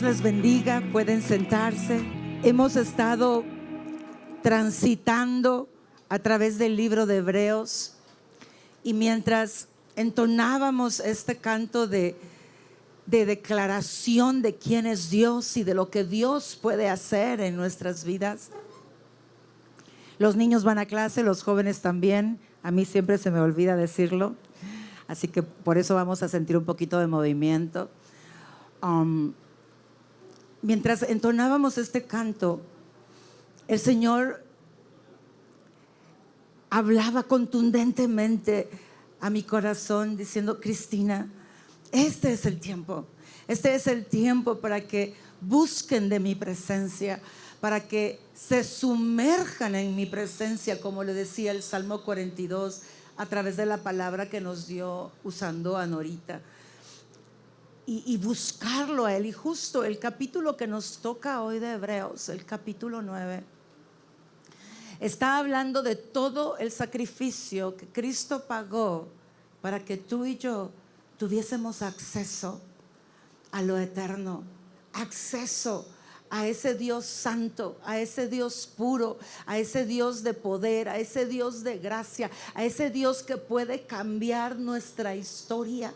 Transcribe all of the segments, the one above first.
Dios les bendiga, pueden sentarse. Hemos estado transitando a través del libro de Hebreos y mientras entonábamos este canto de declaración de quién es Dios y de lo que Dios puede hacer en nuestras vidas, los niños van a clase, los jóvenes también. A mí siempre se me olvida decirlo, así que por eso vamos a sentir un poquito de movimiento. Mientras entonábamos este canto, el Señor hablaba contundentemente a mi corazón diciendo: Cristina, este es el tiempo para que busquen de mi presencia, para que se sumerjan en mi presencia, como le decía el Salmo 42 a través de la palabra que nos dio usando a Norita, y buscarlo a Él. Y justo el capítulo que nos toca hoy de Hebreos, el capítulo 9, está hablando de todo el sacrificio que Cristo pagó para que tú y yo tuviésemos acceso a lo eterno, acceso a ese Dios santo, a ese Dios puro, a ese Dios de poder, a ese Dios de gracia, a ese Dios que puede cambiar nuestra historia.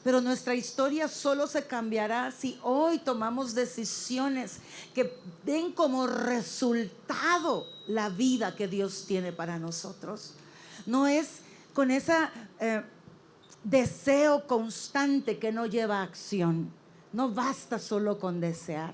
Pero nuestra historia solo se cambiará si hoy tomamos decisiones que den como resultado la vida que Dios tiene para nosotros. No es con ese deseo constante que no lleva a acción. No basta solo con desear.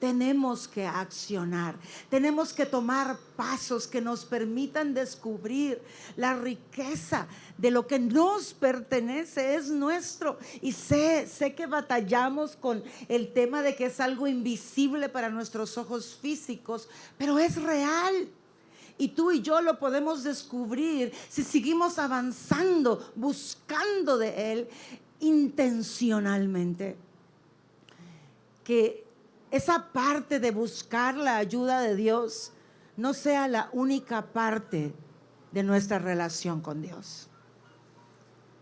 Tenemos que accionar, tenemos que tomar pasos que nos permitan descubrir la riqueza de lo que nos pertenece, es nuestro. Y sé que batallamos con el tema de que es algo invisible para nuestros ojos físicos, pero es real. Y tú y yo lo podemos descubrir si seguimos avanzando, buscando de Él intencionalmente. Que esa parte de buscar la ayuda de Dios no sea la única parte de nuestra relación con Dios.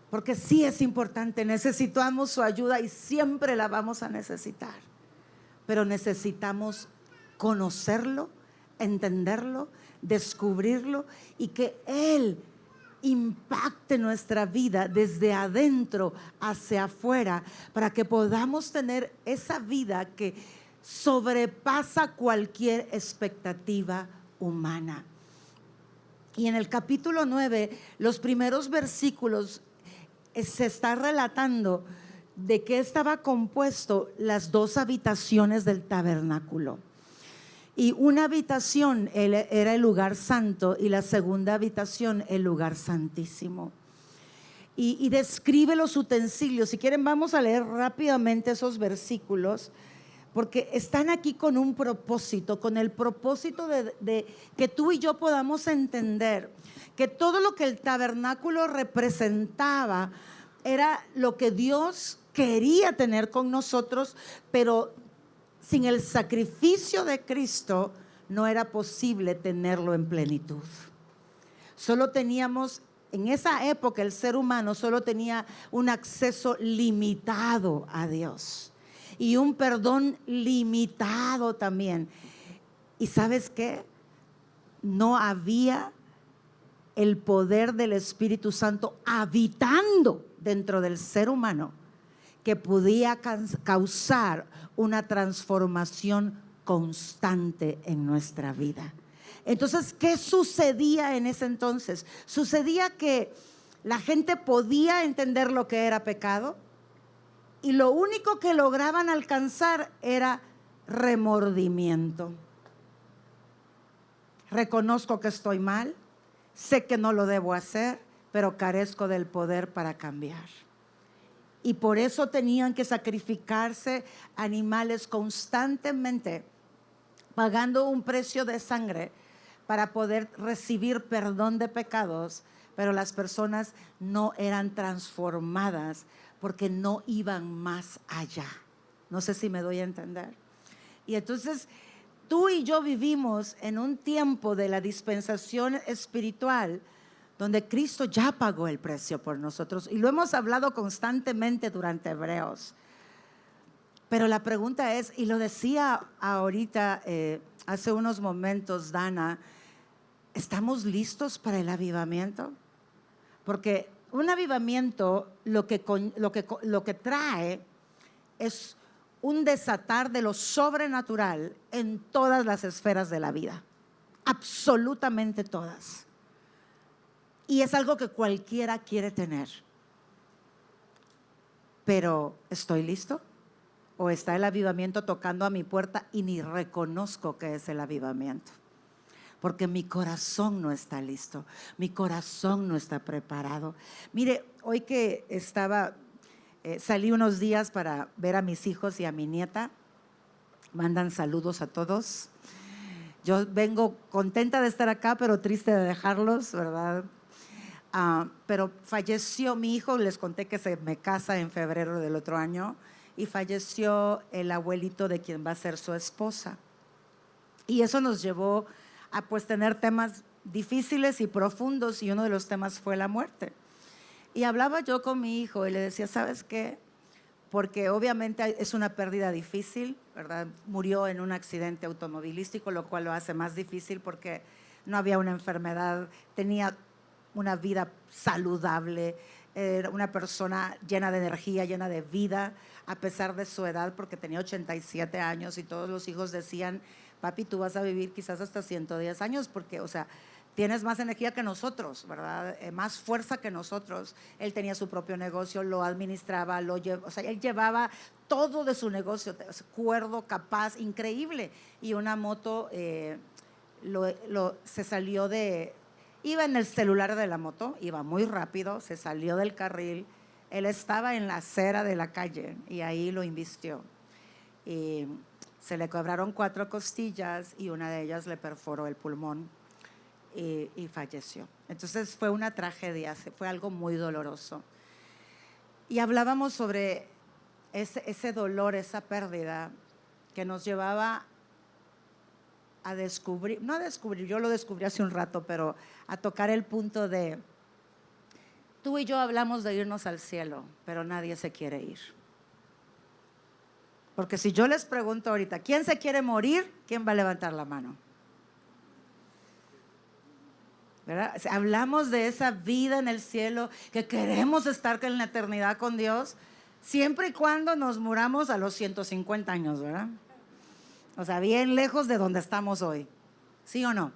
Porque sí es importante, necesitamos su ayuda y siempre la vamos a necesitar. Pero necesitamos conocerlo, entenderlo, descubrirlo y que Él impacte nuestra vida desde adentro hacia afuera para que podamos tener esa vida que sobrepasa cualquier expectativa humana. Y en el capítulo 9, los primeros versículos, se está relatando de qué estaba compuesto las dos habitaciones del tabernáculo. Y una habitación era el lugar santo y la segunda habitación el lugar santísimo. Y describe los utensilios. Si quieren, vamos a leer rápidamente esos versículos, porque están aquí con un propósito, con el propósito de que tú y yo podamos entender que todo lo que el tabernáculo representaba era lo que Dios quería tener con nosotros, pero sin el sacrificio de Cristo no era posible tenerlo en plenitud. Solo teníamos, en esa época el ser humano solo tenía un acceso limitado a Dios y un perdón limitado también. ¿Y sabes qué? No había el poder del Espíritu Santo habitando dentro del ser humano que podía causar una transformación constante en nuestra vida. Entonces, ¿qué sucedía en ese entonces? Sucedía que la gente podía entender lo que era pecado y lo único que lograban alcanzar era remordimiento. Reconozco que estoy mal, sé que no lo debo hacer, pero carezco del poder para cambiar. Y por eso tenían que sacrificarse animales constantemente, pagando un precio de sangre para poder recibir perdón de pecados, pero las personas no eran transformadas porque no iban más allá. No sé si me doy a entender. Y entonces tú y yo vivimos en un tiempo de la dispensación espiritual donde Cristo ya pagó el precio por nosotros, y lo hemos hablado constantemente durante Hebreos. Pero la pregunta es, y lo decía ahorita, hace unos momentos, Dana, ¿estamos listos para el avivamiento? Porque un avivamiento lo que trae es un desatar de lo sobrenatural en todas las esferas de la vida, absolutamente todas. Y es algo que cualquiera quiere tener. Pero ¿estoy listo? ¿O está el avivamiento tocando a mi puerta y ni reconozco que es el avivamiento? Porque mi corazón no está listo, mi corazón no está preparado. Mire, hoy que salí unos días para ver a mis hijos y a mi nieta, mandan saludos a todos. Yo vengo contenta de estar acá, pero triste de dejarlos, ¿verdad? Pero falleció mi hijo, les conté que se me casa en febrero del otro año, y falleció el abuelito de quien va a ser su esposa. Y eso nos llevó a pues tener temas difíciles y profundos, y uno de los temas fue la muerte. Y hablaba yo con mi hijo y le decía, ¿sabes qué? Porque obviamente es una pérdida difícil, ¿verdad? Murió en un accidente automovilístico, lo cual lo hace más difícil porque no había una enfermedad, tenía una vida saludable, era una persona llena de energía, llena de vida, a pesar de su edad, porque tenía 87 años y todos los hijos decían, papi, tú vas a vivir quizás hasta 110 años, porque, o sea, tienes más energía que nosotros, ¿verdad? Más fuerza que nosotros. Él tenía su propio negocio, lo administraba, o sea, él llevaba todo de su negocio, cuerdo, capaz, increíble. Y una moto se salió iba en el celular de la moto, iba muy rápido, se salió del carril, él estaba en la acera de la calle y ahí lo invistió. Y se le quebraron 4 costillas y una de ellas le perforó el pulmón y falleció. Entonces fue una tragedia, fue algo muy doloroso. Y hablábamos sobre ese dolor, esa pérdida que nos llevaba a descubrir, no a descubrir, yo lo descubrí hace un rato, pero a tocar el punto de, tú y yo hablamos de irnos al cielo, pero nadie se quiere ir. Porque si yo les pregunto ahorita, ¿quién se quiere morir? ¿Quién va a levantar la mano? ¿Verdad? Hablamos de esa vida en el cielo, que queremos estar en la eternidad con Dios, siempre y cuando nos muramos a los 150 años, ¿verdad? O sea, bien lejos de donde estamos hoy. ¿Sí o no?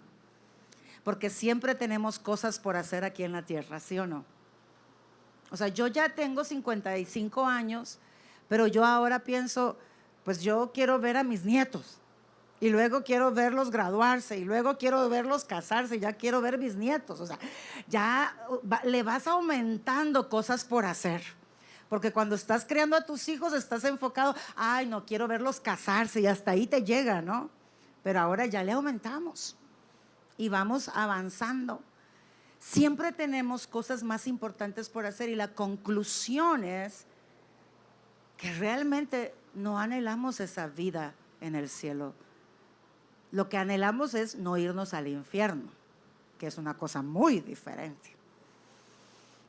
Porque siempre tenemos cosas por hacer aquí en la tierra, ¿sí o no? O sea, yo ya tengo 55 años, pero yo ahora pienso, pues yo quiero ver a mis nietos. Y luego quiero verlos graduarse, y luego quiero verlos casarse, y ya quiero ver mis nietos. O sea, ya le vas aumentando cosas por hacer. Porque cuando estás criando a tus hijos estás enfocado, ay, no quiero verlos casarse, y hasta ahí te llega, ¿no? Pero ahora ya le aumentamos y vamos avanzando. Siempre tenemos cosas más importantes por hacer, y la conclusión es que realmente no anhelamos esa vida en el cielo. Lo que anhelamos es no irnos al infierno, que es una cosa muy diferente.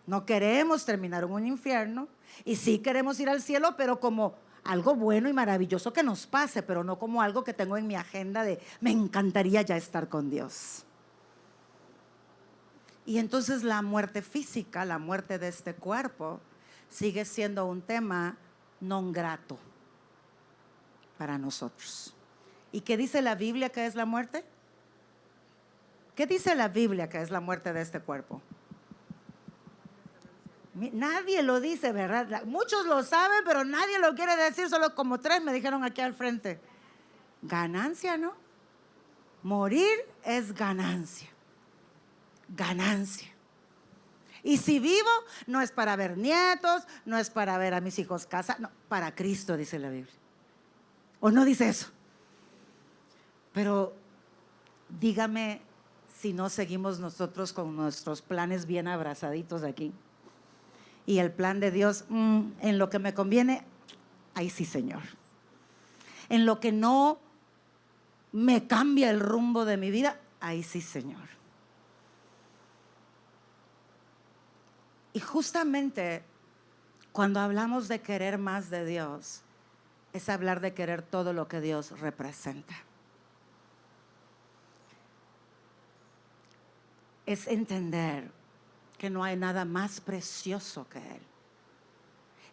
No queremos terminar en un infierno, y sí queremos ir al cielo, pero como algo bueno y maravilloso que nos pase, pero no como algo que tengo en mi agenda de me encantaría ya estar con Dios. Y entonces la muerte física, la muerte de este cuerpo, sigue siendo un tema non grato para nosotros. ¿Y qué dice la Biblia que es la muerte? ¿Qué dice la Biblia que es la muerte de este cuerpo? Nadie lo dice, ¿verdad? Muchos lo saben, pero nadie lo quiere decir, solo como 3 me dijeron aquí al frente. Ganancia, ¿no? Morir es ganancia. Ganancia. Y si vivo, no es para ver nietos, no es para ver a mis hijos casados, no, para Cristo, dice la Biblia. ¿O no dice eso? Pero dígame si no seguimos nosotros con nuestros planes bien abrazaditos aquí. Y el plan de Dios, en lo que me conviene, ahí sí, Señor. En lo que no me cambia el rumbo de mi vida, ahí sí, Señor. Y justamente cuando hablamos de querer más de Dios, es hablar de querer todo lo que Dios representa. Es entender que no hay nada más precioso que Él.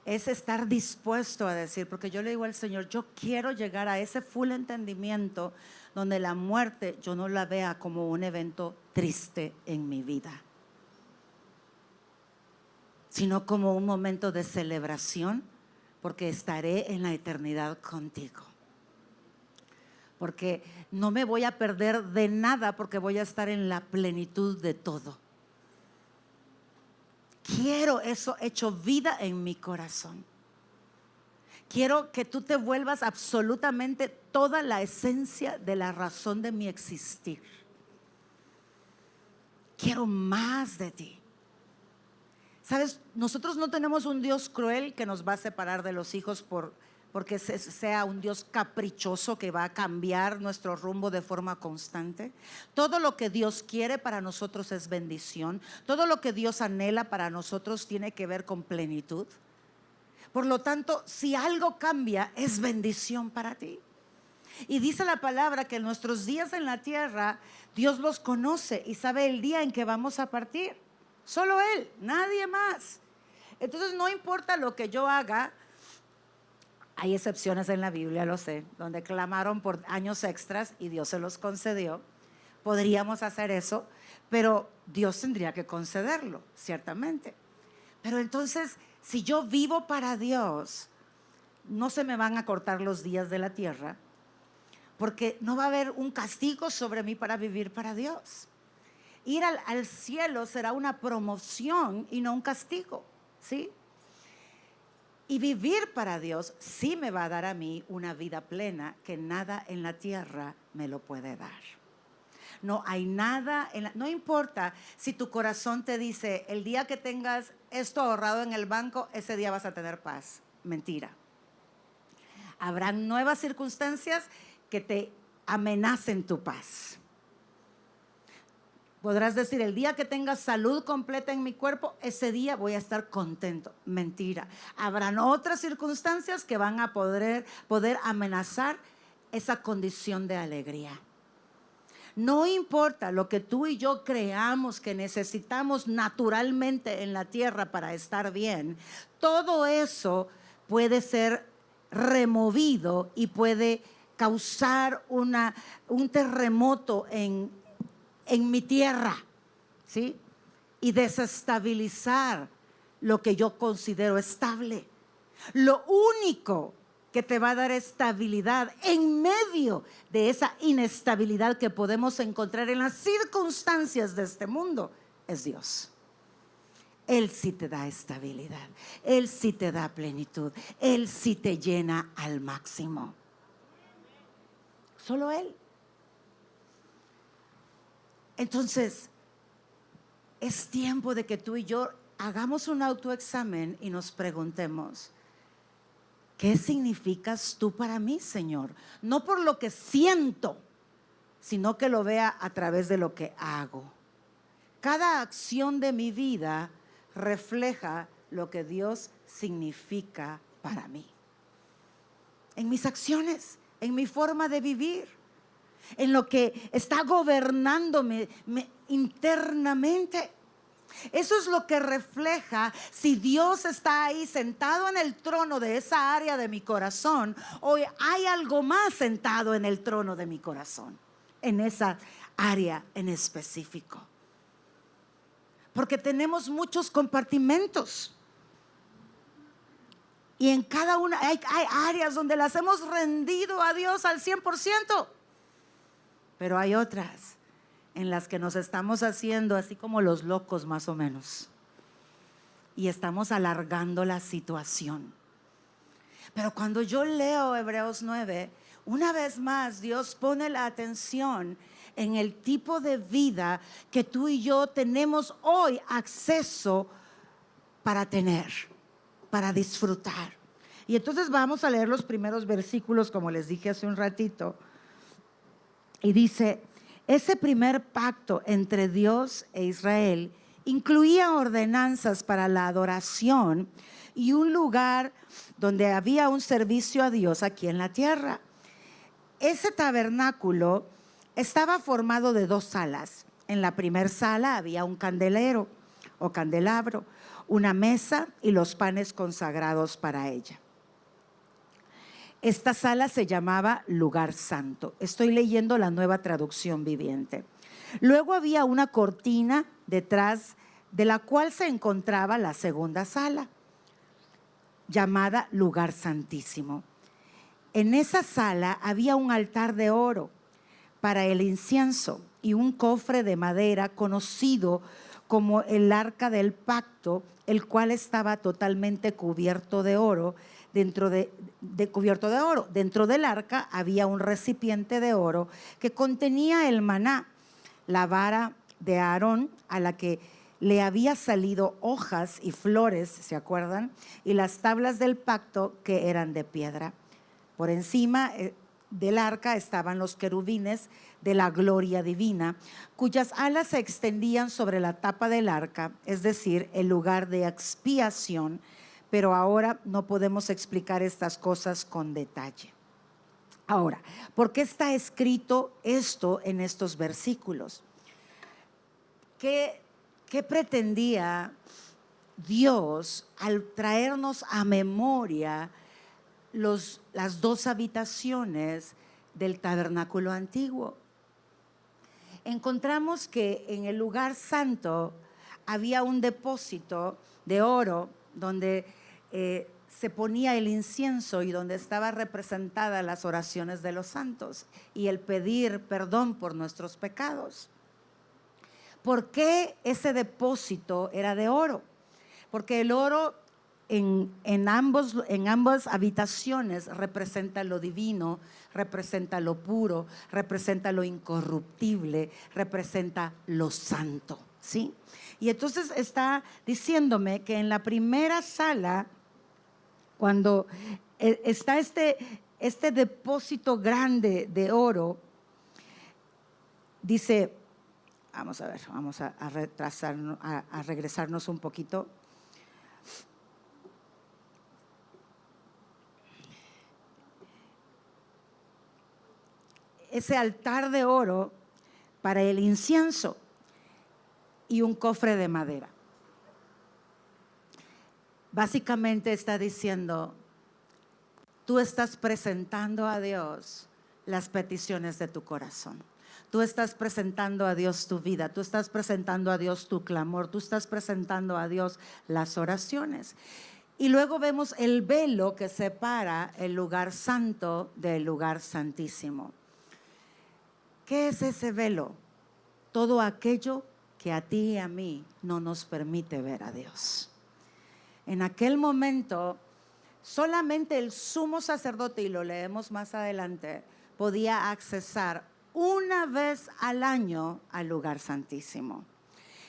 Es estar dispuesto a decir, porque yo le digo al Señor, yo quiero llegar a ese full entendimiento donde la muerte yo no la vea como un evento triste en mi vida, sino como un momento de celebración, porque estaré en la eternidad contigo. Porque no me voy a perder de nada, porque voy a estar en la plenitud de todo. Quiero eso hecho vida en mi corazón. Quiero que tú te vuelvas absolutamente toda la esencia de la razón de mi existir. Quiero más de ti. Sabes, nosotros no tenemos un Dios cruel que nos va a separar de los hijos porque sea un Dios caprichoso que va a cambiar nuestro rumbo de forma constante. Todo lo que Dios quiere para nosotros es bendición. Todo lo que Dios anhela para nosotros tiene que ver con plenitud. Por lo tanto, si algo cambia, es bendición para ti. Y dice la palabra que nuestros días en la tierra, Dios los conoce y sabe el día en que vamos a partir. Solo Él, nadie más. Entonces no importa lo que yo haga. Hay excepciones en la Biblia, lo sé, donde clamaron por años extras y Dios se los concedió. Podríamos hacer eso, pero Dios tendría que concederlo, ciertamente. Pero entonces, si yo vivo para Dios, no se me van a cortar los días de la tierra, porque no va a haber un castigo sobre mí para vivir para Dios. Ir al cielo será una promoción y no un castigo, ¿sí? Y vivir para Dios sí me va a dar a mí una vida plena que nada en la tierra me lo puede dar. No hay nada, no importa si tu corazón te dice, el día que tengas esto ahorrado en el banco, ese día vas a tener paz. Mentira. Habrán nuevas circunstancias que te amenacen tu paz. Podrás decir, el día que tenga salud completa en mi cuerpo, ese día voy a estar contento. Mentira. Habrán otras circunstancias que van a poder amenazar esa condición de alegría. No importa lo que tú y yo creamos que necesitamos naturalmente en la tierra para estar bien, todo eso puede ser removido y puede causar un terremoto en mi tierra, ¿sí? Y desestabilizar lo que yo considero estable. Lo único que te va a dar estabilidad en medio de esa inestabilidad que podemos encontrar en las circunstancias de este mundo es Dios. Él sí te da estabilidad, Él sí te da plenitud, Él sí te llena al máximo. Solo Él. Entonces, es tiempo de que tú y yo hagamos un autoexamen y nos preguntemos, ¿qué significas tú para mí, Señor? No por lo que siento, sino que lo vea a través de lo que hago. Cada acción de mi vida refleja lo que Dios significa para mí. En mis acciones, en mi forma de vivir, en lo que está gobernándome internamente. Eso es lo que refleja si Dios está ahí sentado en el trono de esa área de mi corazón o hay algo más sentado en el trono de mi corazón, en esa área en específico. Porque tenemos muchos compartimentos. Y en cada una hay áreas donde las hemos rendido a Dios al 100%. Pero hay otras en las que nos estamos haciendo así como los locos más o menos. Y estamos alargando la situación. Pero cuando yo leo Hebreos 9, una vez más Dios pone la atención en el tipo de vida que tú y yo tenemos hoy acceso para tener, para disfrutar. Y entonces vamos a leer los primeros versículos, como les dije hace un ratito. Y dice, ese primer pacto entre Dios e Israel incluía ordenanzas para la adoración y un lugar donde había un servicio a Dios aquí en la tierra. Ese tabernáculo estaba formado de 2 salas. En la primera sala había un candelero o candelabro, una mesa y los panes consagrados para ella. Esta sala se llamaba lugar santo. Estoy leyendo la Nueva Traducción Viviente. Luego había una cortina detrás de la cual se encontraba la segunda sala, llamada lugar santísimo. En esa sala había un altar de oro para el incienso y un cofre de madera conocido como el arca del pacto, el cual estaba totalmente cubierto de oro. Dentro del arca había un recipiente de oro que contenía el maná, la vara de Aarón a la que le había salido hojas y flores, ¿se acuerdan? Y las tablas del pacto que eran de piedra. Por encima del arca estaban los querubines de la gloria divina, cuyas alas se extendían sobre la tapa del arca, es decir, el lugar de expiación, pero ahora no podemos explicar estas cosas con detalle. Ahora, ¿por qué está escrito esto en estos versículos? ¿Qué pretendía Dios al traernos a memoria las 2 habitaciones del tabernáculo antiguo? Encontramos que en el lugar santo había un depósito de oro donde se ponía el incienso y donde estaban representadas las oraciones de los santos y el pedir perdón por nuestros pecados. ¿Por qué ese depósito era de oro? Porque el oro en ambas habitaciones representa lo divino, representa lo puro, representa lo incorruptible, representa lo santo, ¿sí? Y entonces está diciéndome que en la primera sala, cuando está este depósito grande de oro, dice, vamos a ver, vamos a regresarnos un poquito. Ese altar de oro para el incienso y un cofre de madera. Básicamente está diciendo, tú estás presentando a Dios las peticiones de tu corazón. Tú estás presentando a Dios tu vida, tú estás presentando a Dios tu clamor, tú estás presentando a Dios las oraciones. Y luego vemos el velo que separa el lugar santo del lugar santísimo. ¿Qué es ese velo? Todo aquello que a ti y a mí no nos permite ver a Dios. En aquel momento, solamente el sumo sacerdote, y lo leemos más adelante, podía accesar una vez al año al lugar santísimo.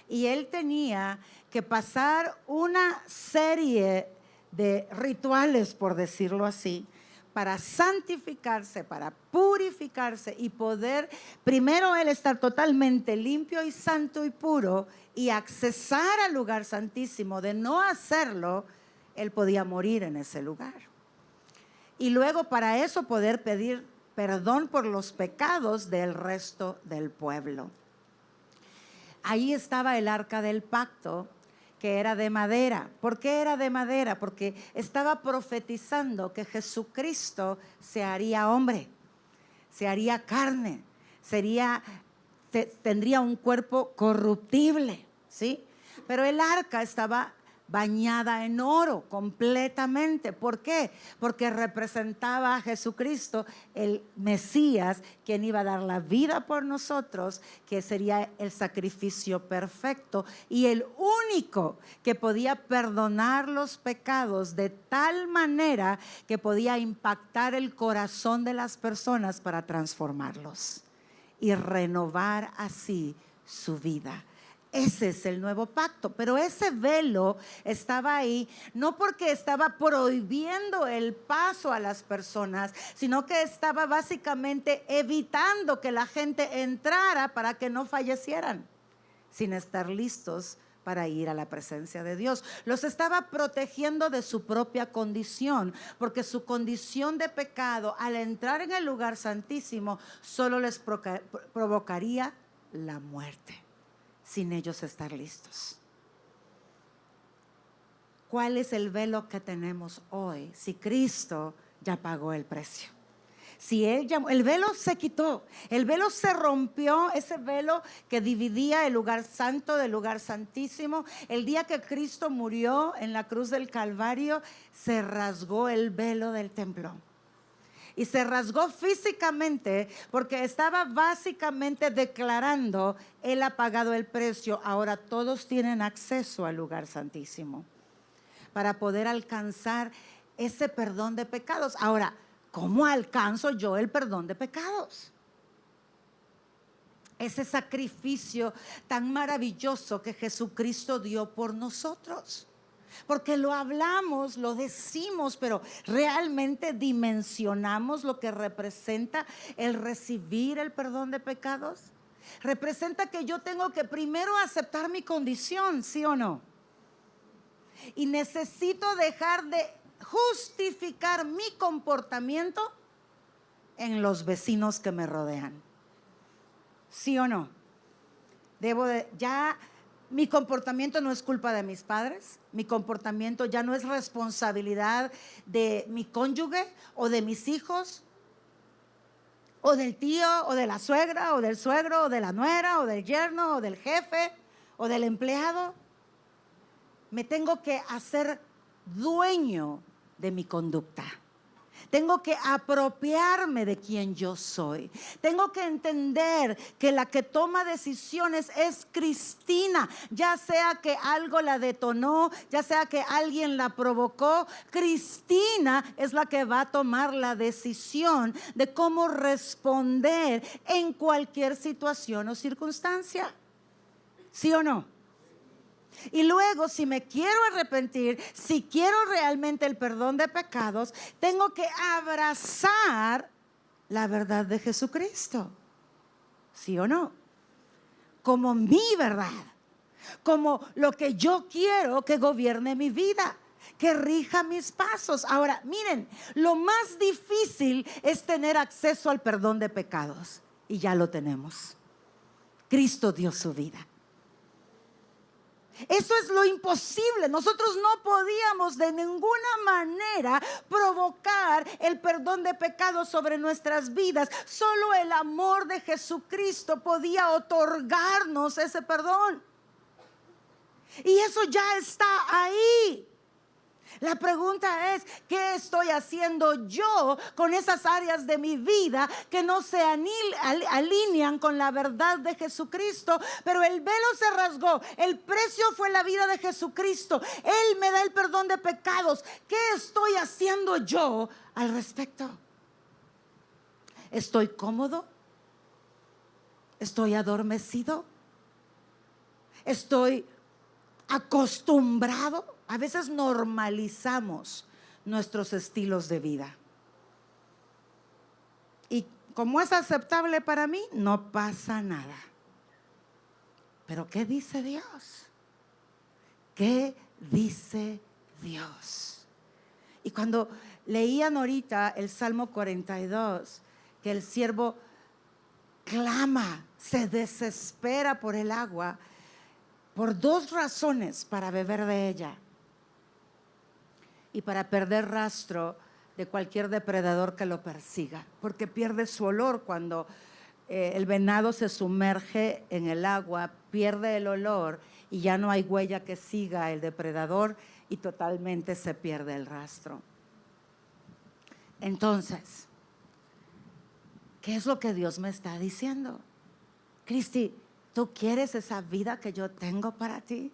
Y él tenía que pasar una serie de rituales, por decirlo así, para santificarse, para purificarse y poder, primero él estar totalmente limpio y santo y puro y accesar al lugar santísimo. De no hacerlo, él podía morir en ese lugar. Y luego para eso poder pedir perdón por los pecados del resto del pueblo. Ahí estaba el arca del pacto, que era de madera. ¿Por qué era de madera? Porque estaba profetizando que Jesucristo se haría hombre, se haría carne, tendría un cuerpo corruptible, ¿sí? Pero el arca estaba bañada en oro completamente. ¿Por qué? Porque representaba a Jesucristo, el Mesías, quien iba a dar la vida por nosotros, que sería el sacrificio perfecto y el único que podía perdonar los pecados de tal manera que podía impactar el corazón de las personas para transformarlos y renovar así su vida. Ese es el nuevo pacto, pero ese velo estaba ahí no porque estaba prohibiendo el paso a las personas, sino que estaba básicamente evitando que la gente entrara para que no fallecieran, sin estar listos para ir a la presencia de Dios. Los estaba protegiendo de su propia condición, porque su condición de pecado al entrar en el lugar santísimo solo les provocaría la muerte, sin ellos estar listos. ¿Cuál es el velo que tenemos hoy si Cristo ya pagó el precio? Si Él ya, el velo se quitó, el velo se rompió, ese velo que dividía el lugar santo del lugar santísimo. El día que Cristo murió en la cruz del Calvario, se rasgó el velo del templo. Y se rasgó físicamente porque estaba básicamente declarando: Él ha pagado el precio, ahora todos tienen acceso al lugar santísimo para poder alcanzar ese perdón de pecados. Ahora, ¿cómo alcanzo yo el perdón de pecados? Ese sacrificio tan maravilloso que Jesucristo dio por nosotros. Porque lo hablamos, lo decimos, pero ¿realmente dimensionamos lo que representa el recibir el perdón de pecados? Representa que yo tengo que primero aceptar mi condición, ¿sí o no? Y necesito dejar de justificar mi comportamiento en los vecinos que me rodean. ¿Sí o no? Mi comportamiento no es culpa de mis padres, mi comportamiento ya no es responsabilidad de mi cónyuge o de mis hijos, o del tío, o de la suegra, o del suegro, o de la nuera, o del yerno, o del jefe, o del empleado. Me tengo que hacer dueño de mi conducta. Tengo que apropiarme de quien yo soy. Tengo que entender que la que toma decisiones es Cristina, ya sea que algo la detonó, ya sea que alguien la provocó. Cristina es la que va a tomar la decisión de cómo responder en cualquier situación o circunstancia. ¿Sí o no? Y luego, si me quiero arrepentir, si quiero realmente el perdón de pecados, tengo que abrazar la verdad de Jesucristo. ¿Sí o no? Como mi verdad, como lo que yo quiero que gobierne mi vida, que rija mis pasos. Ahora, miren, lo más difícil es tener acceso al perdón de pecados, y ya lo tenemos. Cristo dio su vida. Eso es lo imposible. Nosotros no podíamos de ninguna manera provocar el perdón de pecados sobre nuestras vidas. Solo el amor de Jesucristo podía otorgarnos ese perdón. Y eso ya está ahí. La pregunta es: ¿qué estoy haciendo yo con esas áreas de mi vida que no se alinean con la verdad de Jesucristo? Pero el velo se rasgó, el precio fue la vida de Jesucristo. Él me da el perdón de pecados. ¿Qué estoy haciendo yo al respecto? ¿Estoy cómodo? ¿Estoy adormecido? ¿Estoy acostumbrado? A veces normalizamos nuestros estilos de vida. Y como es aceptable para mí, no pasa nada. Pero ¿qué dice Dios? ¿Qué dice Dios? Y cuando leían ahorita el Salmo 42, que el siervo clama, se desespera por el agua, por dos razones: para beber de ella y para perder rastro de cualquier depredador que lo persiga, porque pierde su olor cuando el venado se sumerge en el agua, pierde el olor y ya no hay huella que siga el depredador y totalmente se pierde el rastro. Entonces, ¿qué es lo que Dios me está diciendo? Cristi, ¿tú quieres esa vida que yo tengo para ti?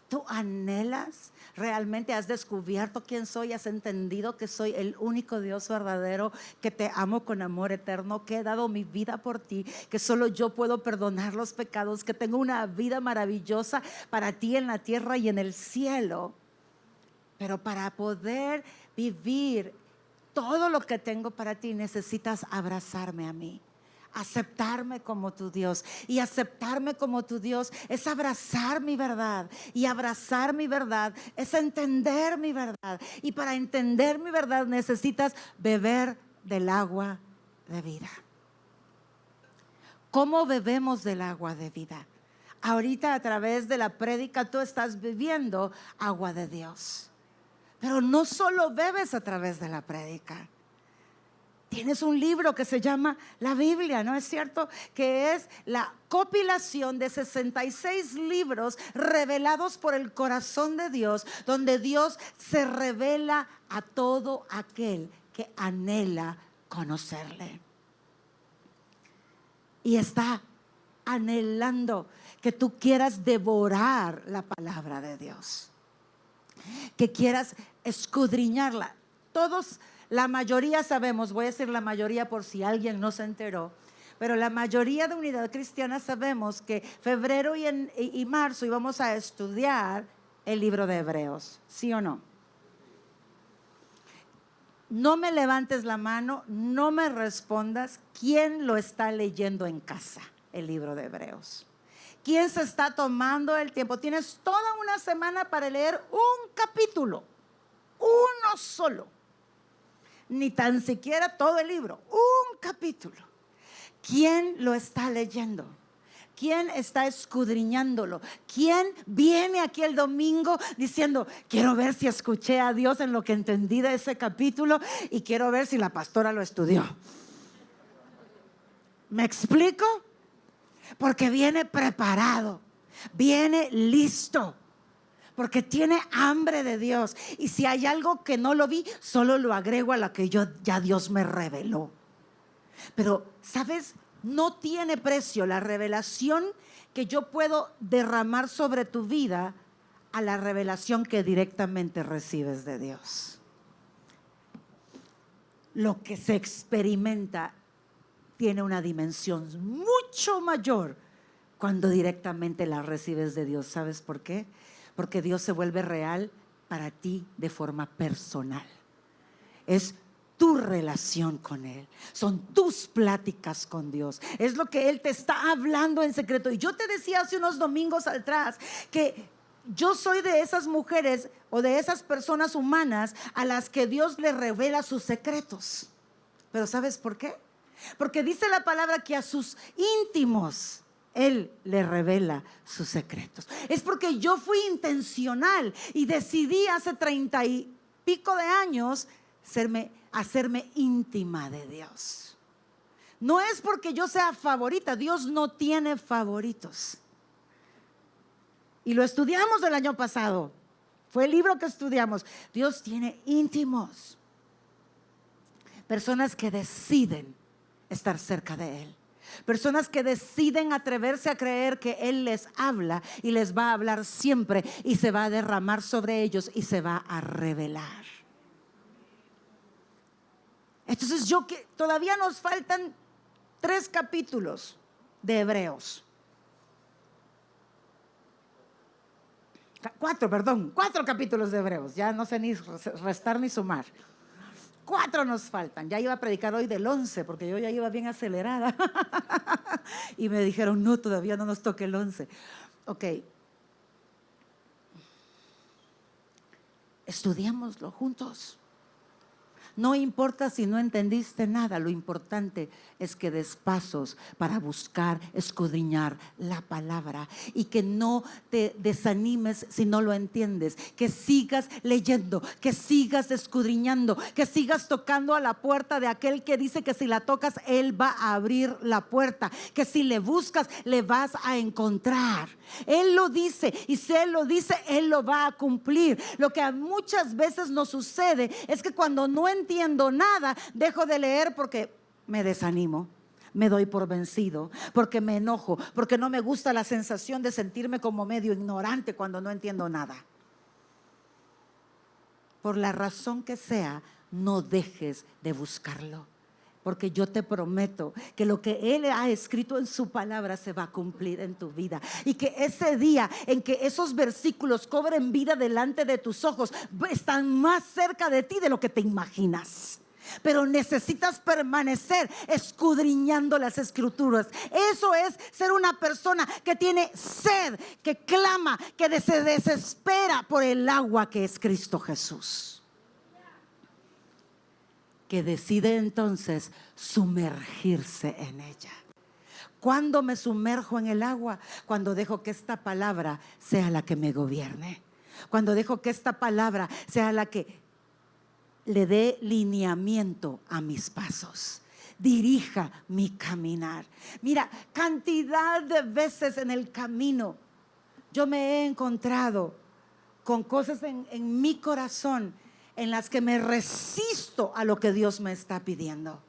¿Tú anhelas? ¿Realmente has descubierto quién soy? ¿Has entendido que soy el único Dios verdadero, que te amo con amor eterno, que he dado mi vida por ti, que solo yo puedo perdonar los pecados, que tengo una vida maravillosa para ti en la tierra y en el cielo? Pero para poder vivir todo lo que tengo para ti, necesitas abrazarme a mí, aceptarme como tu Dios. Y aceptarme como tu Dios es abrazar mi verdad. Y abrazar mi verdad es entender mi verdad. Y para entender mi verdad necesitas beber del agua de vida. ¿Cómo bebemos del agua de vida? Ahorita a través de la prédica tú estás bebiendo agua de Dios. Pero no solo bebes a través de la prédica. Tienes un libro que se llama la Biblia, ¿no es cierto? Que es la compilación de 66 libros revelados por el corazón de Dios, donde Dios se revela a todo aquel que anhela conocerle. Y está anhelando que tú quieras devorar la palabra de Dios, que quieras escudriñarla. Todos, la mayoría sabemos, voy a decir la mayoría por si alguien no se enteró, pero la mayoría de Unidad Cristiana sabemos que febrero y marzo íbamos a estudiar el libro de Hebreos, ¿sí o no? No me levantes la mano, no me respondas. ¿Quién lo está leyendo en casa, el libro de Hebreos? ¿Quién se está tomando el tiempo? Tienes toda una semana para leer un capítulo, uno solo. Ni tan siquiera todo el libro, un capítulo. ¿Quién lo está leyendo? ¿Quién está escudriñándolo? ¿Quién viene aquí el domingo diciendo, quiero ver si escuché a Dios en lo que entendí de ese capítulo y quiero ver si la pastora lo estudió? ¿Me explico? Porque viene preparado, viene listo, porque tiene hambre de Dios. Y si hay algo que no lo vi, solo lo agrego a lo que ya Dios me reveló. Pero, ¿sabes? No tiene precio la revelación que yo puedo derramar sobre tu vida a la revelación que directamente recibes de Dios. Lo que se experimenta tiene una dimensión mucho mayor cuando directamente la recibes de Dios. ¿Sabes por qué? Porque Dios se vuelve real para ti de forma personal. Es tu relación con Él, son tus pláticas con Dios, es lo que Él te está hablando en secreto. Y yo te decía hace unos domingos atrás que yo soy de esas mujeres o de esas personas humanas a las que Dios le revela sus secretos. Pero ¿sabes por qué? Porque dice la palabra que a sus íntimos Él le revela sus secretos. Es porque yo fui intencional y decidí hace 30 y pico de años hacerme íntima de Dios. No es porque yo sea favorita, Dios no tiene favoritos. Y lo estudiamos el año pasado, fue el libro que estudiamos. Dios tiene íntimos, personas que deciden estar cerca de Él, personas que deciden atreverse a creer que Él les habla y les va a hablar siempre y se va a derramar sobre ellos y se va a revelar. Entonces todavía nos faltan 3 capítulos de Hebreos. 4 capítulos de Hebreos. Ya no sé ni restar ni sumar. 4 nos faltan. Ya iba a predicar hoy del 11 porque yo ya iba bien acelerada. Y me dijeron, no, todavía no nos toque el 11. Ok. Estudiémoslo juntos. No importa si no entendiste nada, lo importante es que des pasos para buscar, escudriñar la palabra y que no te desanimes si no lo entiendes, que sigas leyendo, que sigas escudriñando, que sigas tocando a la puerta de aquel que dice que si la tocas, Él va a abrir la puerta, que si le buscas, le vas a encontrar. Él lo dice y si Él lo dice, Él lo va a cumplir. Lo que muchas veces nos sucede es que cuando no entiendo nada, dejo de leer porque me desanimo, me doy por vencido, porque me enojo, porque no me gusta la sensación de sentirme como medio ignorante cuando no entiendo nada. Por la razón que sea, no dejes de buscarlo, porque yo te prometo que lo que Él ha escrito en su palabra se va a cumplir en tu vida. Y que ese día en que esos versículos cobren vida delante de tus ojos, están más cerca de ti de lo que te imaginas. pero necesitas permanecer escudriñando las escrituras. Eso es ser una persona que tiene sed, que clama, que se desespera por el agua que es Cristo Jesús, que decide entonces sumergirse en ella. ¿Cuándo me sumerjo en el agua? Cuando dejo que esta palabra sea la que me gobierne. Cuando dejo que esta palabra sea la que le dé lineamiento a mis pasos, dirija mi caminar. Mira, cantidad de veces en el camino yo me he encontrado con cosas en mi corazón en las que me resisto a lo que Dios me está pidiendo,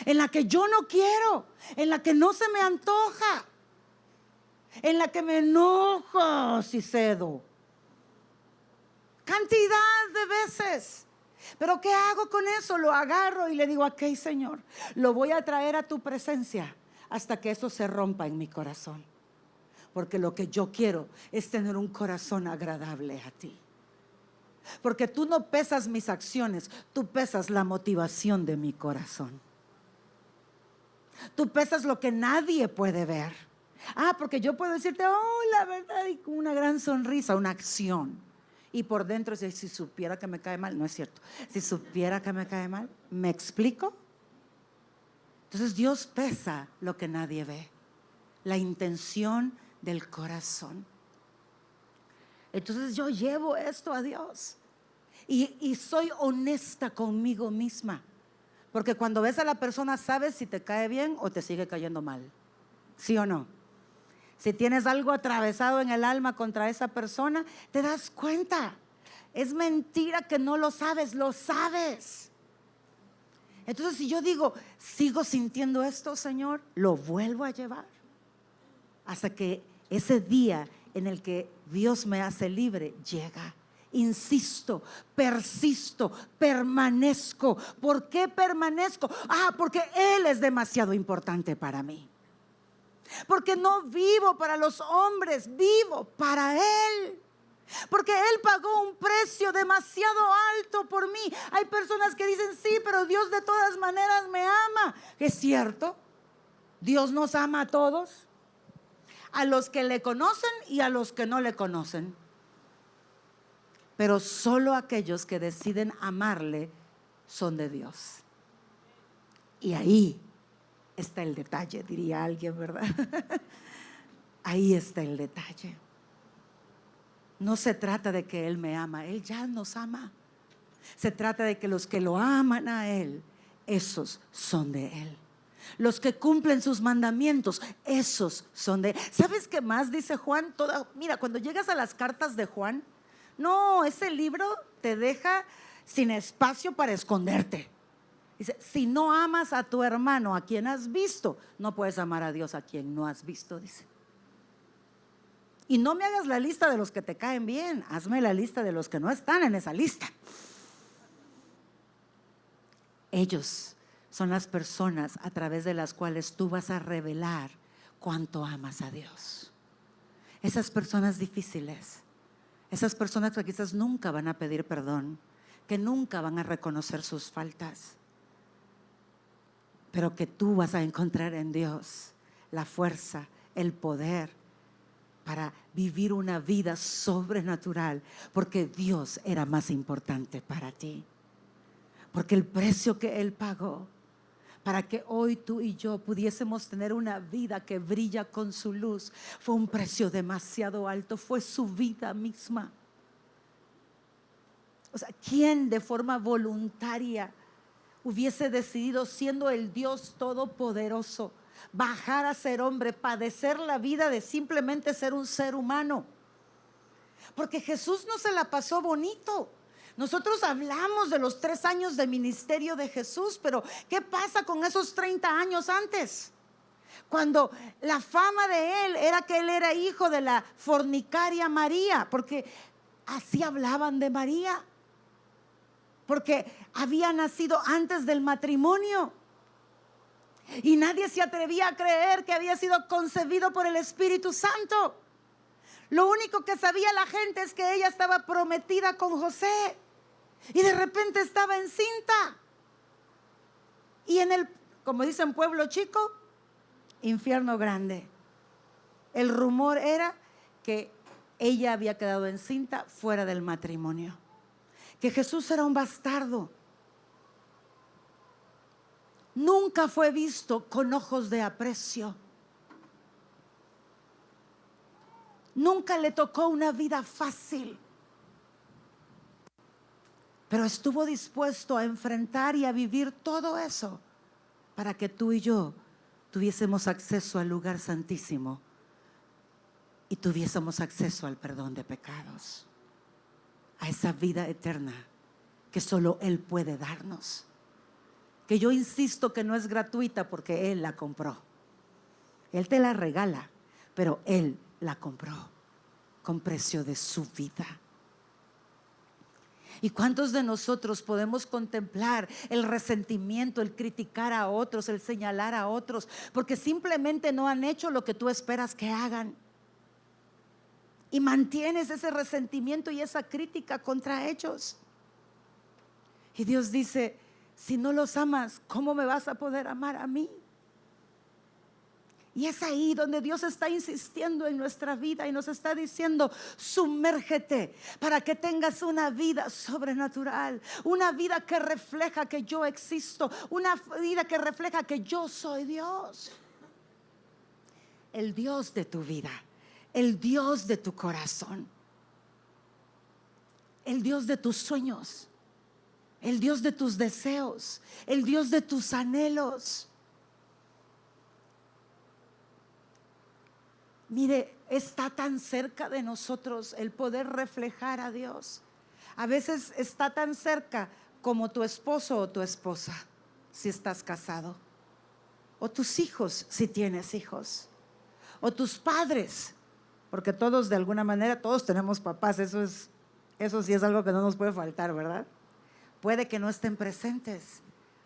en la que yo no quiero, en la que no se me antoja, en la que me enojo si cedo. Cantidad de veces. Pero ¿qué hago con eso? Lo agarro y le digo: ok, Señor, lo voy a traer a tu presencia hasta que eso se rompa en mi corazón, porque lo que yo quiero es tener un corazón agradable a ti. Porque tú no pesas mis acciones, tú pesas la motivación de mi corazón. Tú pesas lo que nadie puede ver. Porque yo puedo decirte, la verdad, y con una gran sonrisa, una acción, y por dentro, si supiera que me cae mal. No es cierto. Si supiera que me cae mal, ¿me explico? Entonces Dios pesa lo que nadie ve, la intención del corazón. Entonces yo llevo esto a Dios y soy honesta conmigo misma, porque cuando ves a la persona sabes si te cae bien o te sigue cayendo mal. ¿Sí o no? Si tienes algo atravesado en el alma contra esa persona, te das cuenta. Es mentira que no lo sabes, lo sabes. Entonces, si yo digo, sigo sintiendo esto, Señor, lo vuelvo a llevar hasta que ese día en el que Dios me hace libre llega. Insisto, persisto, permanezco. ¿Por qué permanezco? Porque Él es demasiado importante para mí. Porque no vivo para los hombres, vivo para Él. Porque Él pagó un precio demasiado alto por mí. Hay personas que dicen, sí, pero Dios de todas maneras me ama. ¿Es cierto? Dios nos ama a todos, a los que le conocen y a los que no le conocen. Pero solo aquellos que deciden amarle son de Dios. Y ahí está el detalle, diría alguien, ¿verdad? Ahí está el detalle. No se trata de que Él me ama, Él ya nos ama. Se trata de que los que lo aman a Él, esos son de Él. Los que cumplen sus mandamientos, esos son de Él. ¿Sabes qué más dice Juan? Mira, cuando llegas a las cartas de Juan, no, ese libro te deja sin espacio para esconderte. Dice, si no amas a tu hermano, a quien has visto, no puedes amar a Dios a quien no has visto, dice. Y no me hagas la lista de los que te caen bien, hazme la lista de los que no están en esa lista. Ellos son las personas a través de las cuales tú vas a revelar cuánto amas a Dios. Esas personas difíciles, esas personas que quizás nunca van a pedir perdón, que nunca van a reconocer sus faltas, pero que tú vas a encontrar en Dios la fuerza, el poder para vivir una vida sobrenatural, porque Dios era más importante para ti, porque el precio que Él pagó para que hoy tú y yo pudiésemos tener una vida que brilla con su luz fue un precio demasiado alto, fue su vida misma. O sea, ¿quién de forma voluntaria hubiese decidido, siendo el Dios todopoderoso, bajar a ser hombre, padecer la vida de simplemente ser un ser humano? Porque Jesús no se la pasó bonito. Nosotros hablamos de los 3 años de ministerio de Jesús, pero ¿qué pasa con esos 30 años antes? Cuando la fama de Él era que Él era hijo de la fornicaria María, porque así hablaban de María, porque había nacido antes del matrimonio. Y nadie se atrevía a creer que había sido concebido por el Espíritu Santo. Lo único que sabía la gente es que ella estaba prometida con José y de repente estaba encinta. Y como dicen pueblo chico, infierno grande. El rumor era que ella había quedado encinta fuera del matrimonio, que Jesús era un bastardo. Nunca fue visto con ojos de aprecio. Nunca le tocó una vida fácil, pero estuvo dispuesto a enfrentar y a vivir todo eso para que tú y yo tuviésemos acceso al lugar santísimo y tuviésemos acceso al perdón de pecados, a esa vida eterna que solo Él puede darnos, que yo insisto que no es gratuita porque Él la compró. Él te la regala, pero Él la compró con precio de su vida. ¿Y cuántos de nosotros podemos contemplar el resentimiento, el criticar a otros, el señalar a otros, porque simplemente no han hecho lo que tú esperas que hagan? Y mantienes ese resentimiento y esa crítica contra ellos. Y Dios dice, si no los amas, ¿cómo me vas a poder amar a mí? Y es ahí donde Dios está insistiendo en nuestra vida y nos está diciendo, sumérgete para que tengas una vida sobrenatural, una vida que refleja que yo existo, una vida que refleja que yo soy Dios. El Dios de tu vida, el Dios de tu corazón, el Dios de tus sueños, el Dios de tus deseos, el Dios de tus anhelos. Mire, está tan cerca de nosotros el poder reflejar a Dios. A veces está tan cerca como tu esposo o tu esposa, si estás casado, o tus hijos, si tienes hijos, o tus padres, porque todos de alguna manera, todos tenemos papás, eso sí es algo que no nos puede faltar, ¿verdad? Puede que no estén presentes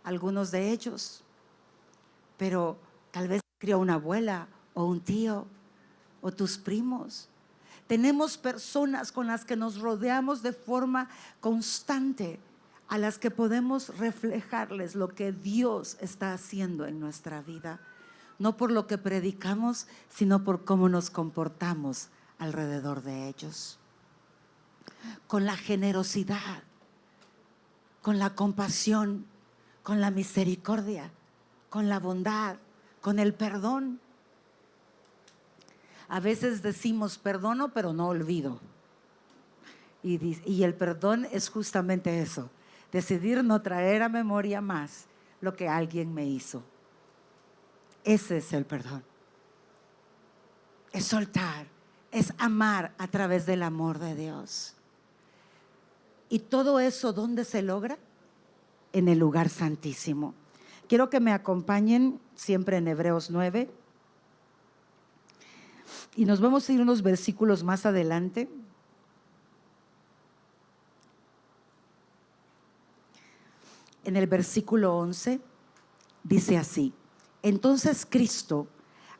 algunos de ellos, pero tal vez crió una abuela o un tío, o tus primos. Tenemos personas con las que nos rodeamos de forma constante, a las que podemos reflejarles lo que Dios está haciendo en nuestra vida, no por lo que predicamos, sino por cómo nos comportamos alrededor de ellos, con la generosidad, con la compasión, con la misericordia, con la bondad, con el perdón. A veces decimos perdono, pero no olvido. Y el perdón es justamente eso, decidir no traer a memoria más lo que alguien me hizo. Ese es el perdón. Es soltar, es amar a través del amor de Dios. Y todo eso, ¿dónde se logra? En el lugar santísimo. Quiero que me acompañen siempre en Hebreos 9. Y nos vamos a ir unos versículos más adelante. En el versículo 11 dice así: entonces Cristo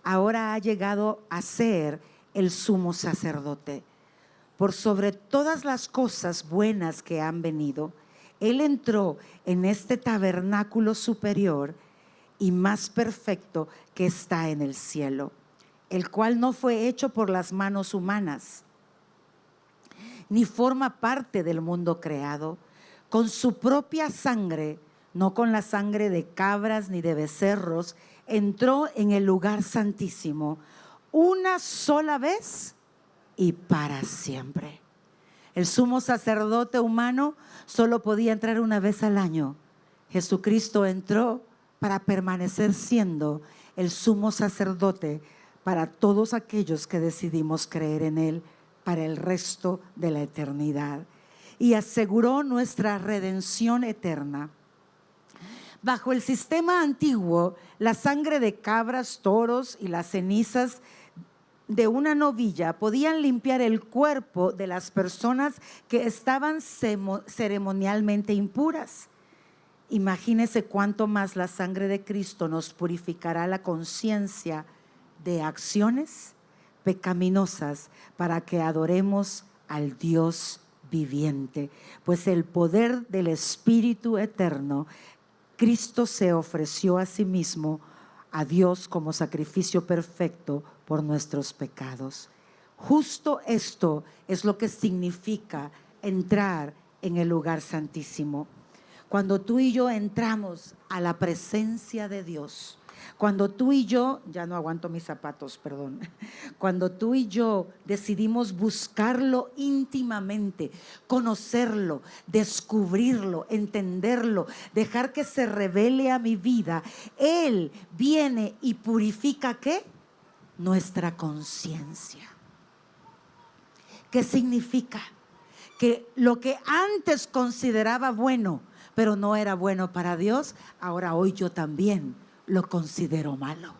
ahora ha llegado a ser el sumo sacerdote por sobre todas las cosas buenas que han venido. Él entró en este tabernáculo superior y más perfecto que está en el cielo, el cual no fue hecho por las manos humanas, ni forma parte del mundo creado. Con su propia sangre, no con la sangre de cabras ni de becerros, entró en el lugar santísimo una sola vez y para siempre. El sumo sacerdote humano solo podía entrar una vez al año. Jesucristo entró para permanecer siendo el sumo sacerdote para todos aquellos que decidimos creer en Él para el resto de la eternidad, y aseguró nuestra redención eterna. Bajo el sistema antiguo, la sangre de cabras, toros y las cenizas de una novilla podían limpiar el cuerpo de las personas que estaban ceremonialmente impuras. Imagínese cuánto más la sangre de Cristo nos purificará la conciencia de acciones pecaminosas para que adoremos al Dios viviente, pues el poder del Espíritu eterno Cristo se ofreció a sí mismo a Dios como sacrificio perfecto por nuestros pecados. Justo esto es lo que significa entrar en el lugar santísimo. Cuando tú y yo entramos a la presencia de Dios, cuando tú y yo, ya no aguanto mis zapatos, perdón, cuando tú y yo decidimos buscarlo íntimamente, conocerlo, descubrirlo, entenderlo, dejar que se revele a mi vida, Él viene y purifica ¿qué? Nuestra conciencia. ¿Qué significa? Que lo que antes consideraba bueno, pero no era bueno para Dios, ahora hoy yo también lo considero malo.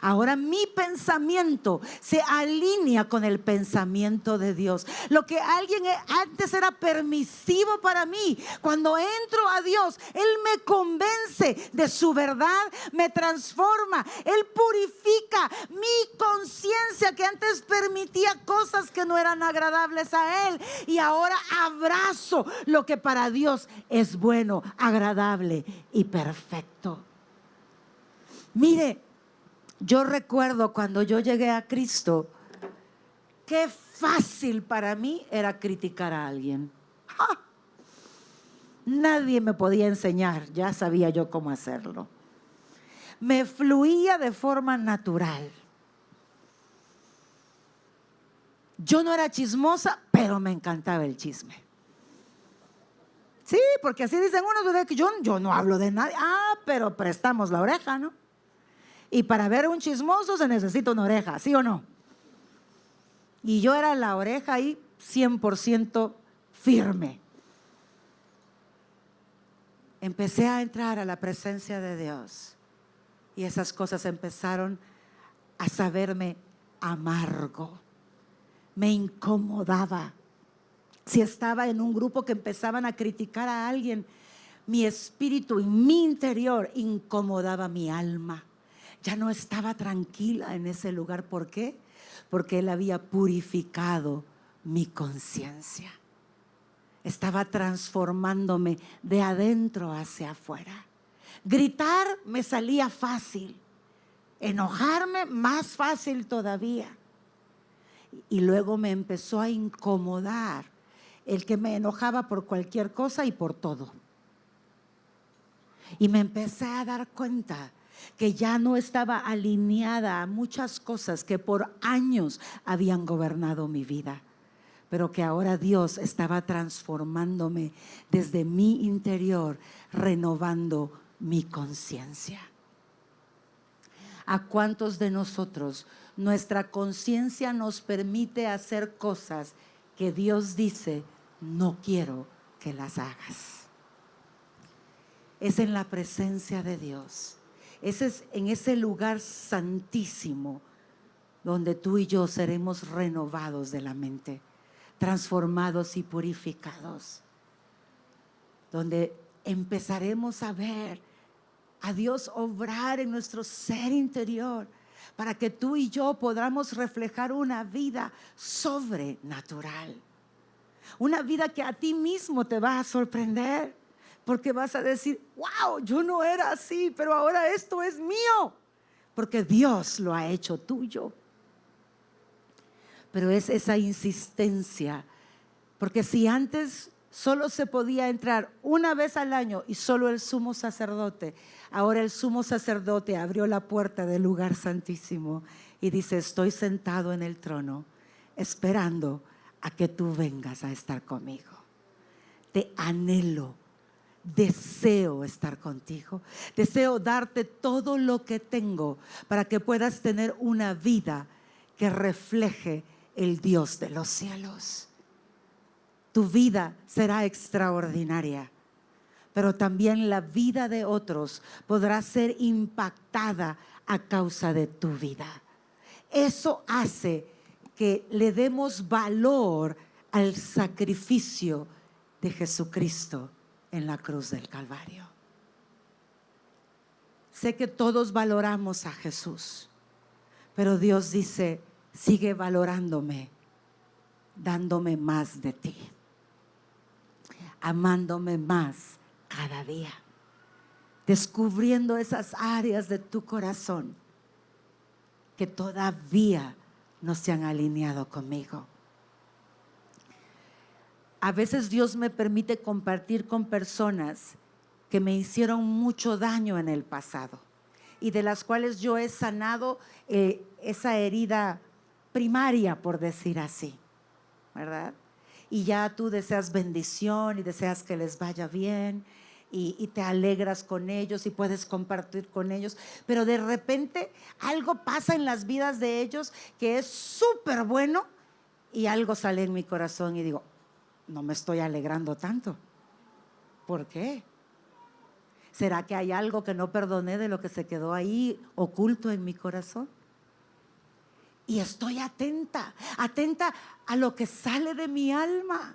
Ahora mi pensamiento se alinea con el pensamiento de Dios. Lo que alguien antes era permisivo para mí, cuando entro a Dios, Él me convence de su verdad, me transforma, Él purifica mi conciencia que antes permitía cosas que no eran agradables a Él, y ahora abrazo lo que para Dios es bueno, agradable y perfecto. Mire, yo recuerdo cuando yo llegué a Cristo, qué fácil para mí era criticar a alguien. ¡Ja! Nadie me podía enseñar, ya sabía yo cómo hacerlo. Me fluía de forma natural. Yo no era chismosa, pero me encantaba el chisme. Sí, porque así dicen unos, que yo no hablo de nadie. Pero prestamos la oreja, ¿no? Y para ver un chismoso se necesita una oreja, ¿sí o no? Y yo era la oreja ahí 100% firme. Empecé a entrar a la presencia de Dios y esas cosas empezaron a saberme amargo. Me incomodaba. Si estaba en un grupo que empezaban a criticar a alguien, mi espíritu en mi interior incomodaba mi alma. Ya no estaba tranquila en ese lugar. ¿Por qué? Porque Él había purificado mi conciencia. Estaba transformándome de adentro hacia afuera. Gritar me salía fácil. Enojarme más fácil todavía. Y luego me empezó a incomodar el que me enojaba por cualquier cosa y por todo. Y me empecé a dar cuenta que ya no estaba alineada a muchas cosas que por años habían gobernado mi vida, pero que ahora Dios estaba transformándome desde mi interior, renovando mi conciencia. ¿A cuántos de nosotros nuestra conciencia nos permite hacer cosas que Dios dice, no quiero que las hagas? Es en la presencia de Dios. Es en ese lugar santísimo donde tú y yo seremos renovados de la mente, transformados y purificados, donde empezaremos a ver a Dios obrar en nuestro ser interior para que tú y yo podamos reflejar una vida sobrenatural, una vida que a ti mismo te va a sorprender. Porque vas a decir, wow, yo no era así, pero ahora esto es mío, porque Dios lo ha hecho tuyo. Pero es esa insistencia, porque si antes solo se podía entrar una vez al año y solo el sumo sacerdote, ahora el sumo sacerdote abrió la puerta del lugar santísimo y dice, estoy sentado en el trono esperando a que tú vengas a estar conmigo. Te anhelo. Deseo estar contigo, deseo darte todo lo que tengo para que puedas tener una vida que refleje el Dios de los cielos. Tu vida será extraordinaria, pero también la vida de otros podrá ser impactada a causa de tu vida. Eso hace que le demos valor al sacrificio de Jesucristo en la cruz del Calvario. Sé que todos valoramos a Jesús, pero Dios dice, sigue valorándome, dándome más de ti, amándome más cada día. descubriendo esas áreas de tu corazón que todavía no se han alineado conmigo. A veces Dios me permite compartir con personas que me hicieron mucho daño en el pasado y de las cuales yo he sanado esa herida primaria, por decir así, ¿verdad? Y ya tú deseas bendición y deseas que les vaya bien y te alegras con ellos y puedes compartir con ellos, pero de repente algo pasa en las vidas de ellos que es súper bueno y algo sale en mi corazón y digo, no me estoy alegrando tanto. ¿Por qué? ¿Será que hay algo que no perdoné de lo que se quedó ahí oculto en mi corazón? Y estoy atenta a lo que sale de mi alma.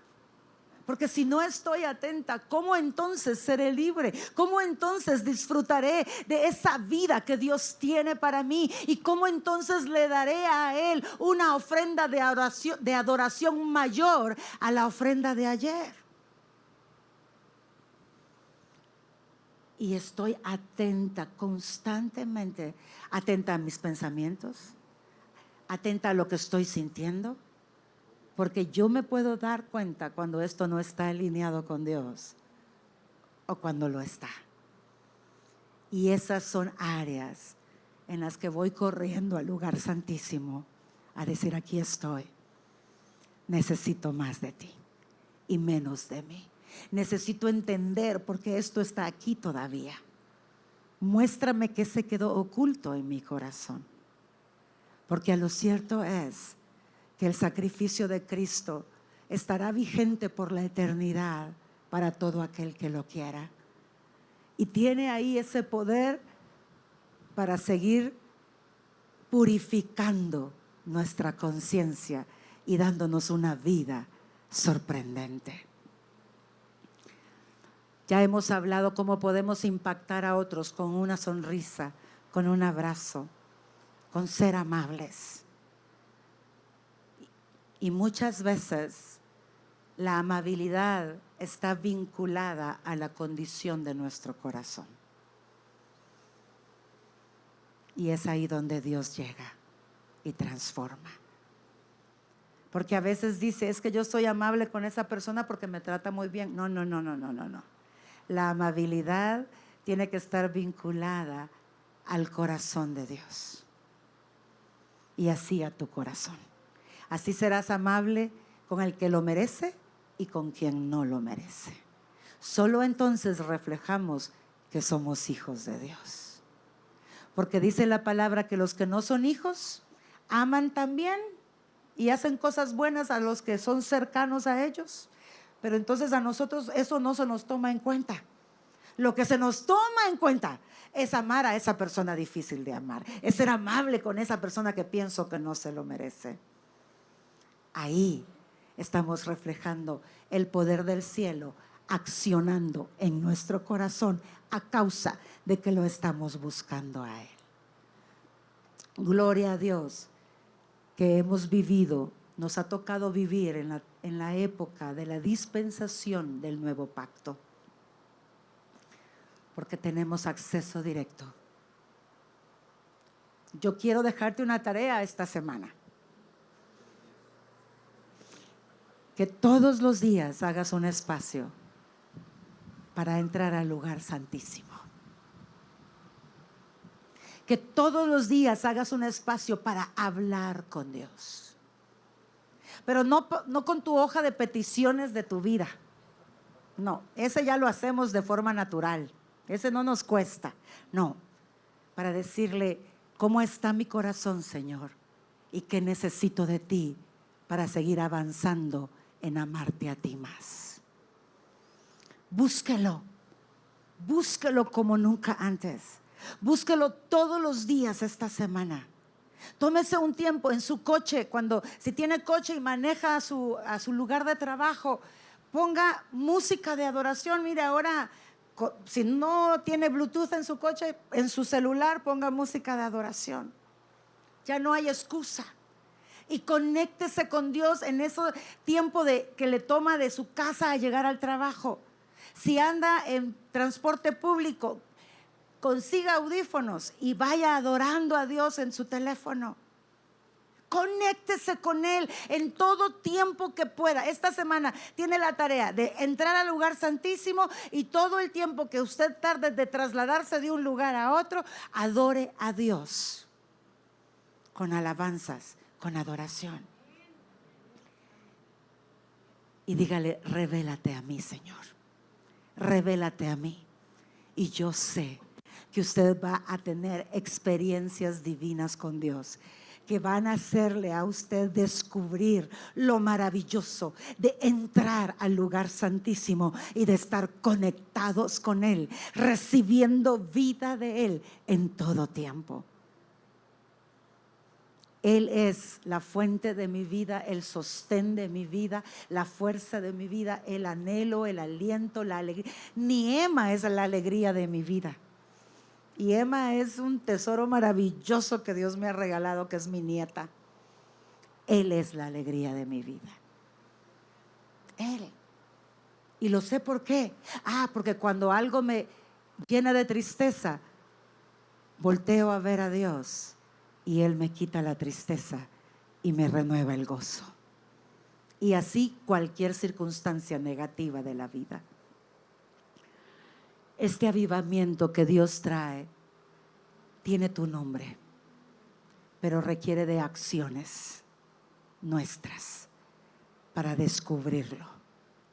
Porque si no estoy atenta, ¿cómo entonces seré libre? ¿Cómo entonces disfrutaré de esa vida que Dios tiene para mí? ¿Y cómo entonces le daré a Él una ofrenda de adoración mayor a la ofrenda de ayer? Y estoy atenta, constantemente atenta a mis pensamientos, atenta a lo que estoy sintiendo, porque yo me puedo dar cuenta cuando esto no está alineado con Dios o cuando lo está. Y esas son áreas en las que voy corriendo al lugar santísimo a decir, aquí estoy, necesito más de ti y menos de mí. Necesito entender por qué esto está aquí todavía. Muéstrame qué se quedó oculto en mi corazón. Porque a lo cierto es que el sacrificio de Cristo estará vigente por la eternidad para todo aquel que lo quiera. Y tiene ahí ese poder para seguir purificando nuestra conciencia y dándonos una vida sorprendente. Ya hemos hablado cómo podemos impactar a otros con una sonrisa, con un abrazo, con ser amables. Y muchas veces la amabilidad está vinculada a la condición de nuestro corazón. Y es ahí donde Dios llega y transforma. Porque a veces dice, es que yo soy amable con esa persona porque me trata muy bien. No. La amabilidad tiene que estar vinculada al corazón de Dios. Y así a tu corazón. Así serás amable con el que lo merece y con quien no lo merece. Solo entonces reflejamos que somos hijos de Dios. Porque dice la palabra que los que no son hijos aman también y hacen cosas buenas a los que son cercanos a ellos. Pero entonces a nosotros eso no se nos toma en cuenta. Lo que se nos toma en cuenta es amar a esa persona difícil de amar. Es ser amable con esa persona que pienso que no se lo merece. Ahí estamos reflejando el poder del cielo accionando en nuestro corazón a causa de que lo estamos buscando a Él. Gloria a Dios que hemos vivido, nos ha tocado vivir en la época de la dispensación del nuevo pacto, porque tenemos acceso directo. Yo quiero dejarte una tarea esta semana. Que todos los días hagas un espacio para entrar al lugar santísimo. Que todos los días hagas un espacio para hablar con Dios. Pero no con tu hoja de peticiones de tu vida. No, ese ya lo hacemos de forma natural. Ese no nos cuesta. No, para decirle, ¿cómo está mi corazón, Señor? ¿Y qué necesito de ti para seguir avanzando en amarte a ti más? Búsquelo como nunca antes. Búsquelo todos los días esta semana. Tómese un tiempo en su coche, si tiene coche y maneja a su lugar de trabajo, ponga música de adoración. Mire, ahora si no tiene Bluetooth en su coche, en su celular ponga música de adoración. Ya no hay excusa. Y conéctese con Dios en ese tiempo que le toma de su casa a llegar al trabajo. Si anda en transporte público, consiga audífonos y vaya adorando a Dios en su teléfono. Conéctese con Él en todo tiempo que pueda. Esta semana tiene la tarea de entrar al lugar santísimo, y todo el tiempo que usted tarde de trasladarse de un lugar a otro, adore a Dios con alabanzas, con adoración. Y dígale: revélate a mí, Señor, revélate a mí. Y yo sé que usted va a tener experiencias divinas con Dios, que van a hacerle a usted descubrir lo maravilloso de entrar al lugar santísimo y de estar conectados con Él, recibiendo vida de Él en todo tiempo. Él es la fuente de mi vida, el sostén de mi vida, la fuerza de mi vida, el anhelo, el aliento, la alegría. Ni Emma es la alegría de mi vida. Y Emma es un tesoro maravilloso que Dios me ha regalado, que es mi nieta. Él es la alegría de mi vida. Él. Y lo sé por qué. Porque cuando algo me llena de tristeza, volteo a ver a Dios y Él me quita la tristeza y me renueva el gozo. Y así cualquier circunstancia negativa de la vida. Este avivamiento que Dios trae tiene tu nombre, pero requiere de acciones nuestras para descubrirlo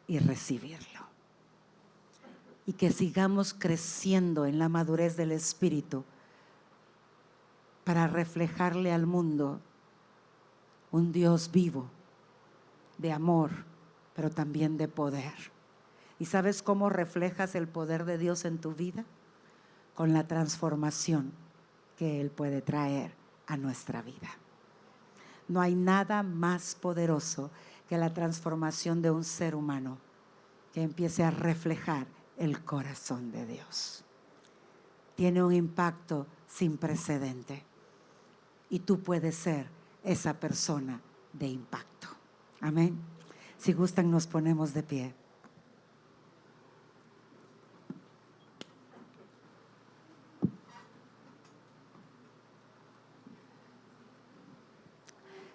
y recibirlo. Y que sigamos creciendo en la madurez del Espíritu para reflejarle al mundo un Dios vivo, de amor, pero también de poder. ¿Y sabes cómo reflejas el poder de Dios en tu vida? Con la transformación que Él puede traer a nuestra vida. No hay nada más poderoso que la transformación de un ser humano que empiece a reflejar el corazón de Dios. Tiene un impacto sin precedente y tú puedes ser esa persona de impacto. Amén. Si gustan, nos ponemos de pie.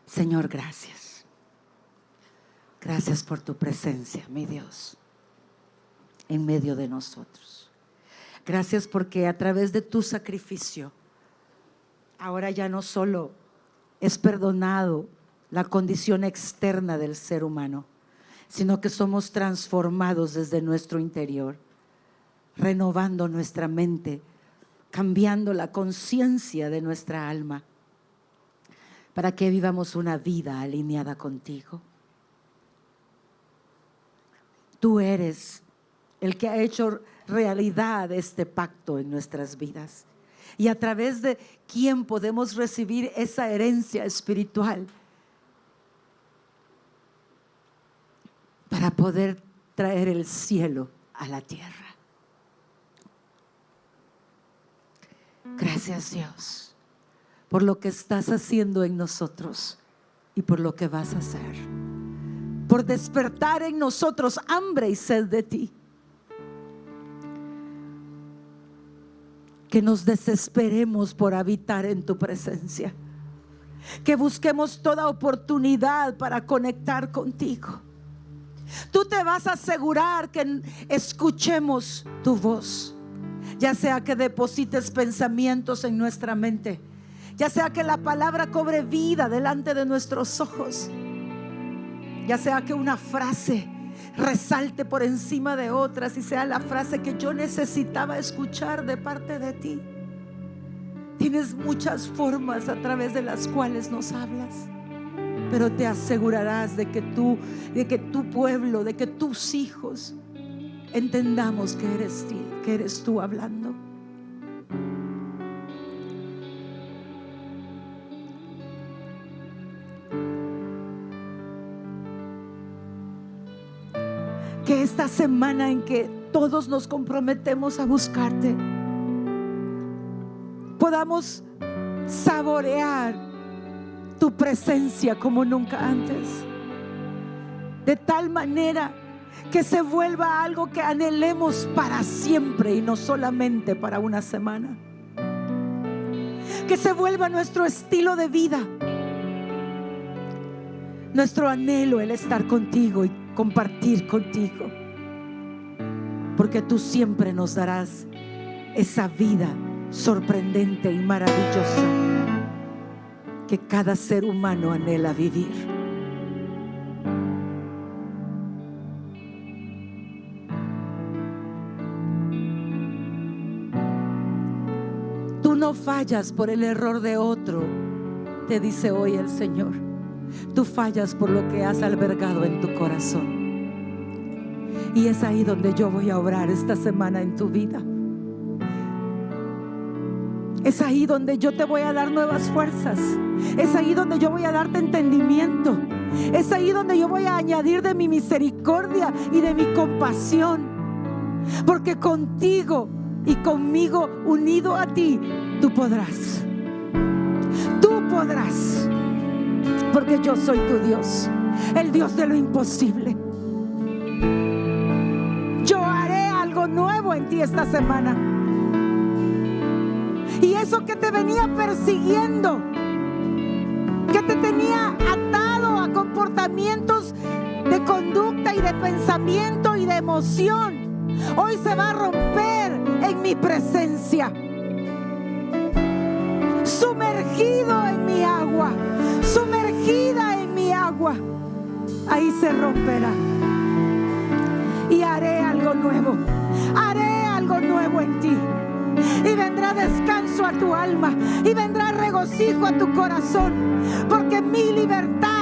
Señor, gracias. Gracias por tu presencia, mi Dios, en medio de nosotros. Gracias porque a través de tu sacrificio, ahora ya no solo es perdonado la condición externa del ser humano, sino que somos transformados desde nuestro interior, renovando nuestra mente, cambiando la conciencia de nuestra alma, para que vivamos una vida alineada contigo. Tú eres el que ha hecho realidad este pacto en nuestras vidas, y a través de quien podemos recibir esa herencia espiritual para poder traer el cielo a la tierra. Gracias, Dios, por lo que estás haciendo en nosotros y por lo que vas a hacer, por despertar en nosotros hambre y sed de ti. Que nos desesperemos por habitar en tu presencia, que busquemos toda oportunidad para conectar contigo. Tú te vas a asegurar que escuchemos tu voz, ya sea que deposites pensamientos en nuestra mente, ya sea que la palabra cobre vida delante de nuestros ojos, ya sea que una frase resalte por encima de otras y sea la frase que yo necesitaba escuchar de parte de ti. Tienes muchas formas a través de las cuales nos hablas, pero te asegurarás de que tu pueblo, de que tus hijos entendamos que eres tú hablando. Que esta semana en que todos nos comprometemos a buscarte, podamos saborear tu presencia como nunca antes, de tal manera que se vuelva algo que anhelemos para siempre y no solamente para una semana. Que se vuelva nuestro estilo de vida, nuestro anhelo, el estar contigo y compartir contigo, porque tú siempre nos darás esa vida sorprendente y maravillosa que cada ser humano anhela vivir. Tú no fallas por el error de otro, te dice hoy el Señor. Tú fallas por lo que has albergado en tu corazón. Y es ahí donde yo voy a obrar esta semana en tu vida. Es ahí donde yo te voy a dar nuevas fuerzas. Es ahí donde yo voy a darte entendimiento. Es ahí donde yo voy a añadir de mi misericordia y de mi compasión. Porque contigo y conmigo, unido a ti, tú podrás. Tú podrás. Porque yo soy tu Dios, el Dios de lo imposible. Yo haré algo nuevo en ti esta semana. Y eso que te venía persiguiendo, que te tenía atado a comportamientos de conducta y de pensamiento y de emoción, hoy se va a romper en mi presencia. Sumergido en mi agua, sumergida en mi agua, ahí se romperá. Y haré algo nuevo, haré algo nuevo en ti. Y vendrá descanso a tu alma, y vendrá regocijo a tu corazón, porque mi libertad